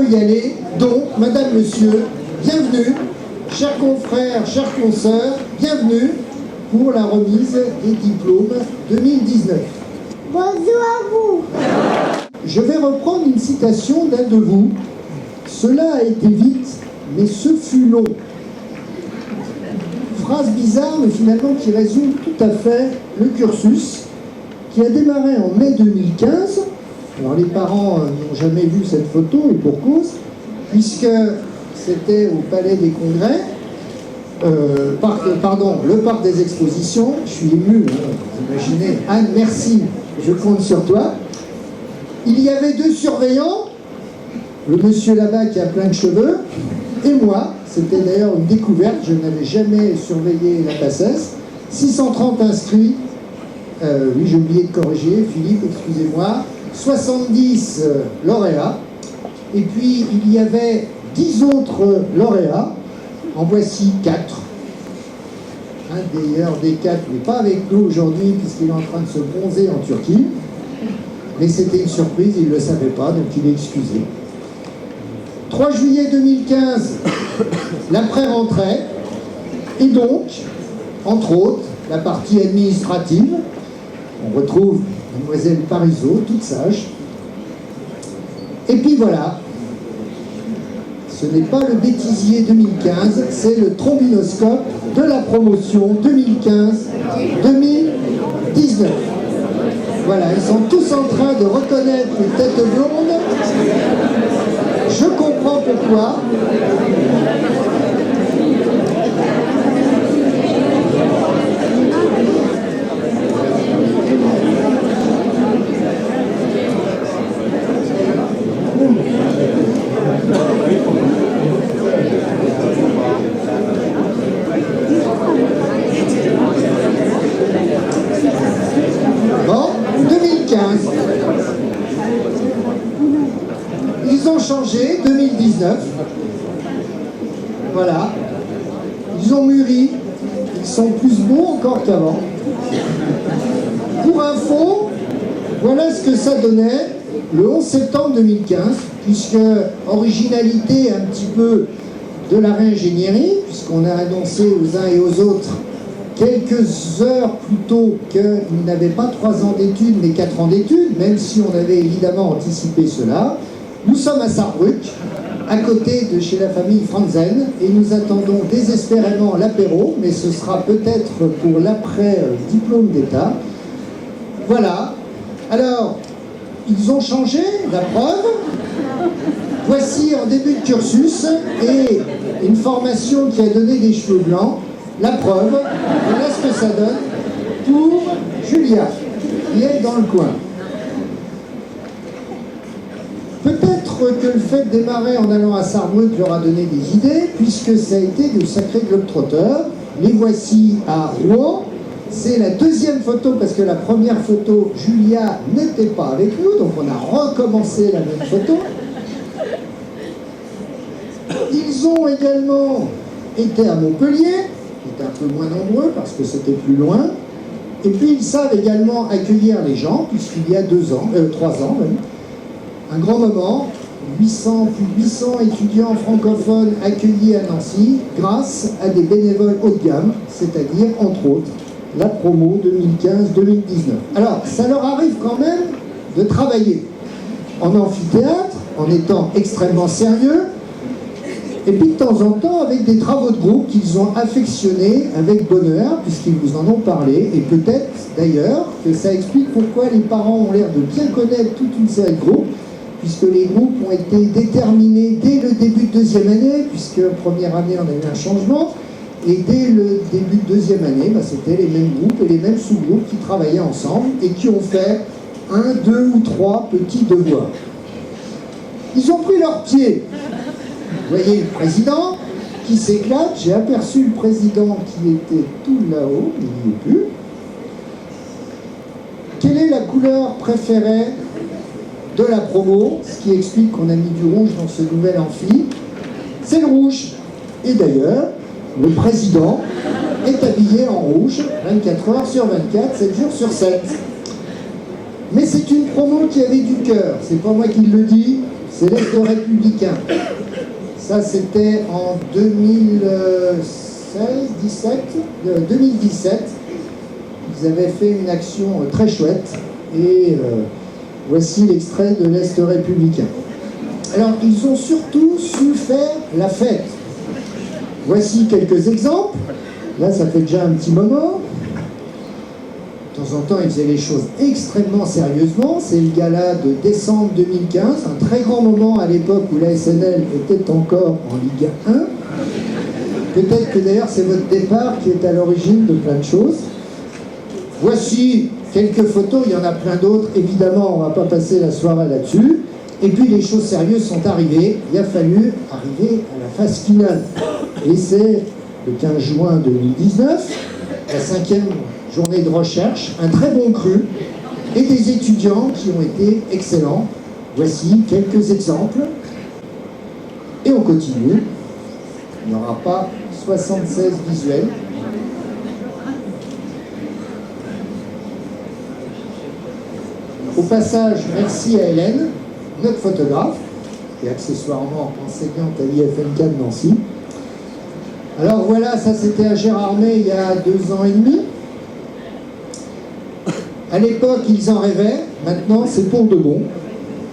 peut y aller. Donc, madame, monsieur, bienvenue, chers confrères, chers consoeurs, bienvenue pour la remise des diplômes 2019. Bonjour à vous. Je vais reprendre une citation d'un de vous. Cela a été vite, mais ce fut long. Phrase bizarre, mais finalement qui résume tout à fait le cursus, qui a démarré en mai 2015. Alors les parents n'ont jamais vu cette photo, et pour cause, puisque c'était au Palais des Congrès, le parc des Expositions. Je suis ému, hein, vous imaginez. Anne, merci, je compte sur toi. Il y avait 2 surveillants, le monsieur là-bas qui a plein de cheveux, et moi. C'était d'ailleurs une découverte, je n'avais jamais surveillé la PACES. 630 inscrits, oui j'ai oublié de corriger, Philippe, excusez-moi, 70 lauréats, et puis il y avait 10 autres lauréats, en voici 4. Un d'ailleurs des 4 n'est pas avec nous aujourd'hui puisqu'il est en train de se bronzer en Turquie, mais c'était une surprise, il ne le savait pas, donc il est excusé. 3 juillet 2015, la pré-rentrée, et donc, entre autres, la partie administrative. On retrouve mademoiselle Parisot, toute sage. Et puis voilà, ce n'est pas le bêtisier 2015, c'est le trombinoscope de la promotion 2015-2019. Voilà, ils sont tous en train de reconnaître les têtes blondes. Je comprends pourquoi. Bon, 2015. Ils ont changé, 2019. Voilà. Ils ont mûri. Ils sont plus beaux encore qu'avant. Pour info, voilà ce que ça donnait le 11 septembre 2015, puisque originalité un petit peu de la réingénierie, puisqu'on a annoncé aux uns et aux autres quelques heures plus tôt qu'ils n'avaient pas 3 ans d'études, mais 4 ans d'études, même si on avait évidemment anticipé cela. Nous sommes à Sarrebruck, à côté de chez la famille Franzen, et nous attendons désespérément l'apéro, mais ce sera peut-être pour l'après-diplôme d'État. Voilà. Alors, ils ont changé la preuve. Voici en début de cursus, et une formation qui a donné des cheveux blancs, la preuve. Voilà ce que ça donne pour Julia, qui est dans le coin. Peut-être que le fait de démarrer en allant à Sarrebruck leur a donné des idées, puisque ça a été de sacrés globetrotters. Les voici à Rouen. C'est la deuxième photo, parce que la première photo, Julia n'était pas avec nous, donc on a recommencé la même photo. Ils ont également été à Montpellier, qui est un peu moins nombreux, parce que c'était plus loin. Et puis ils savent également accueillir les gens, puisqu'il y a 3 ans même, un grand moment, plus de 800 étudiants francophones accueillis à Nancy grâce à des bénévoles haut de gamme, c'est-à-dire, entre autres, la promo 2015-2019. Alors, ça leur arrive quand même de travailler en amphithéâtre, en étant extrêmement sérieux, et puis de temps en temps avec des travaux de groupe qu'ils ont affectionnés avec bonheur, puisqu'ils vous en ont parlé, et peut-être d'ailleurs que ça explique pourquoi les parents ont l'air de bien connaître toute une série de groupes, puisque les groupes ont été déterminés dès le début de 2e année, puisque première année on a eu un changement, et dès le début de 2e année, c'était les mêmes groupes et les mêmes sous-groupes qui travaillaient ensemble et qui ont fait 1, 2 ou 3 petits devoirs. Ils ont pris leur pied. Vous voyez le président qui s'éclate. J'ai aperçu le président qui était tout là-haut, il n'y est plus. Quelle est la couleur préférée de la promo? Ce qui explique qu'on a mis du rouge dans ce nouvel amphi. C'est le rouge. Et d'ailleurs, le président est habillé en rouge 24 heures sur 24, 7 jours sur 7. Mais c'est une promo qui avait du cœur. C'est pas moi qui le dis, C'est l'Est républicain. Ça, c'était en 2017. Ils avaient fait une action très chouette. Et voici l'extrait de l'Est républicain. Alors, ils ont surtout su faire la fête. Voici quelques exemples. Là, ça fait déjà un petit moment. De temps en temps, ils faisaient les choses extrêmement sérieusement. C'est le gala de décembre 2015, un très grand moment à l'époque où la SNL était encore en Ligue 1. Peut-être que d'ailleurs, c'est votre départ qui est à l'origine de plein de choses. Voici quelques photos, il y en a plein d'autres. Évidemment, on ne va pas passer la soirée là-dessus. Et puis, les choses sérieuses sont arrivées. Il a fallu arriver à la phase finale. Et c'est le 15 juin 2019, la 5e journée de recherche, un très bon cru, et des étudiants qui ont été excellents. Voici quelques exemples. Et on continue. Il n'y aura pas 76 visuels. Au passage, merci à Hélène, notre photographe, et accessoirement enseignante à l'IFMK de Nancy. Alors voilà, ça c'était à Gérardmer il y a 2 ans et demi. À l'époque, ils en rêvaient, maintenant c'est pour de bon.